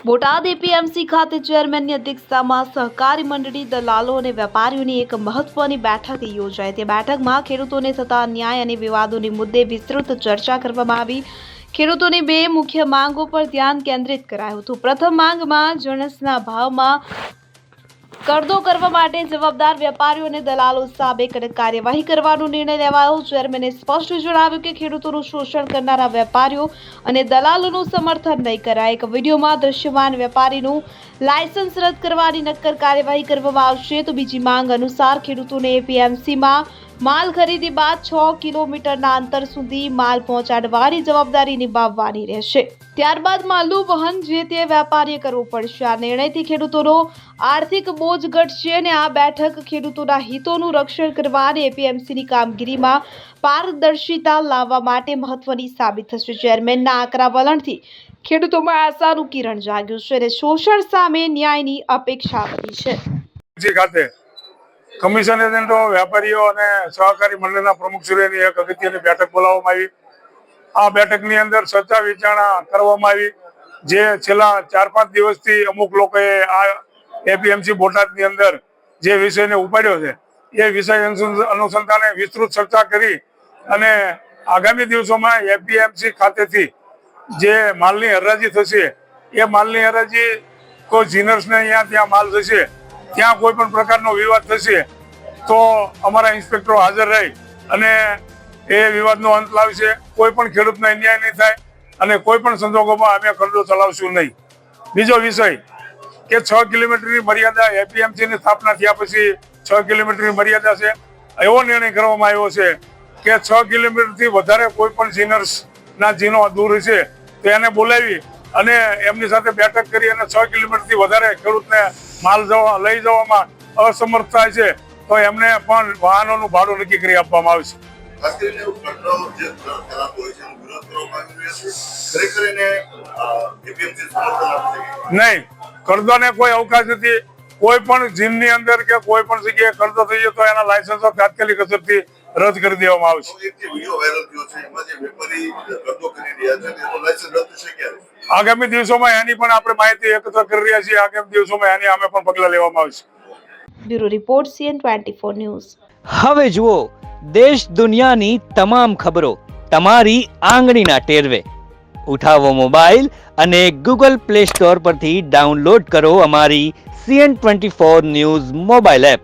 Botad APMC ખાતે ચેરમેનની અધ્યક્ષતામાં સહકારી મંડળી દલાલો અને વેપારીઓની એક મહત્વની બેઠક યોજાઈ। તે બેઠકમાં ખેડૂતોને થતા ન્યાય અને વિવાદોની મુદ્દે વિસ્તૃત ચર્ચા કરવામાં આવી। ખેડૂતોની બે મુખ્ય માંગો પર ધ્યાન કેન્દ્રિત કરાયું હતું। પ્રથમ માંગમાં જણસના ભાવમાં કરદો કરવા માટે જવાબદાર વેપારીઓ અને દલાલો સામે કડક કાર્યવાહી કરવાનો નિર્ણય લેવાયો। ચેરમેને સ્પષ્ટ જણાવ્યું કે ખેડૂતોનું શોષણ કરનારા વેપારીઓ અને દલાલોનું સમર્થન નહીં કરાય। એક વિડીયોમાં દ્રશ્યમાન વેપારીનું લાયસન્સ રદ કરવાની નક્કર કાર્યવાહી કરવામાં આવશે। તો બીજી માંગ અનુસાર ખેડૂતોને એપીએમસીમાં માલ ખરીદી બાદ 6 કિલોમીટરના અંતર સુધી માલ પહોંચાડવાની જવાબદારી નિભાવવાની રહેશે। ત્યારબાદ માલનું વહન જે તે વેપારીએ કરવું પડશે। આ નિર્ણયથી ખેડૂતોનો આર્થિક બોજ ઘટશે અને આ બેઠક ખેડૂતોના હિતોનું રક્ષણ કરવા અને એપીએમસીની કામગીરીમાં પારદર્શિતા લાવવા માટે મહત્વની સાબિત થશે। ચેરમેનના આકરા વલણથી ખેડૂતોમાં આશાનું કિરણ જાગ્યું છે અને શોષણ સામે ન્યાયની અપેક્ષા વધી છે। કમિશન એજન્ટો, વેપારીઓ અને સહકારી મંડળના પ્રમુખશ્રીઓની એક અગત્યની બેઠક બોલાવવામાં આવી। આ બેઠકની અંદર ચર્ચા વિચારણા કરવામાં આવી। જે છેલ્લા 4-5 દિવસથી અમુક લોકોએ આ એપીએમસી બોટાદની અંદર જે વિષયને ઉપાડ્યો છે એ વિષય અનુસંધાને વિસ્તૃત ચર્ચા કરી અને આગામી દિવસોમાં એપીએમસી ખાતેથી જે માલની હરાજી થશે એ માલની હરાજી કોઈ જીનર્સને અહીંયા ત્યાં માલ જશે, ત્યાં કોઈ પણ પ્રકારનો વિવાદ થશે તો અમારા ઇન્સ્પેક્ટરો હાજર રહી અને એ વિવાદનો અંત લાવશે। કોઈ પણ ખેડૂતને અન્યાય નહીં થાય અને કોઈ પણ સંજોગોમાં અમે કરદો ચલાવશું નહીં। બીજો વિષય કે 6 કિલોમીટરની મર્યાદા એપીએમસીની સ્થાપના થયા પછી 6 કિલોમીટરની મર્યાદા છે। એવો નિર્ણય કરવામાં આવ્યો છે કે 6 કિલોમીટરથી વધારે કોઈ પણ જીનર્સના જીનો દૂર છે તો એને બોલાવી અને એમની સાથે બેઠક કરી અને 6 કિલોમીટરથી વધારે ખેડૂતને માલ લઈ જવામાં અસમર્થ થાય છે તો એમને પણ વાહનોનું ભાડું નક્કી કરી આપવામાં આવશે। નહીં, કરદોને કોઈ અવકાશ નથી। કોઈ પણ જીનની અંદર કે કોઈ પણ જગ્યાએ કરદો થઈ જાય તો એના લાયસન્સો તાત્કાલિક અસરથી રદ કરી દેવામાં આવશે। આગામી દિવસોમાં એની પણ આપણે માહિતી એકત્ર કરી રહ્યા છીએ। આગામી દિવસોમાં એની અમે પણ પગલાં લેવામાં આવશે। Bureau report CN24 news. હવે જુઓ દેશ દુનિયાની તમામ ખબરો તમારી આંગળીના ટેરવે। ઉઠાવો મોબાઈલ અને ગૂગલ પ્લે સ્ટોર પરથી ડાઉનલોડ કરો અમારી CN24 ન્યૂઝ મોબાઈલ એપ।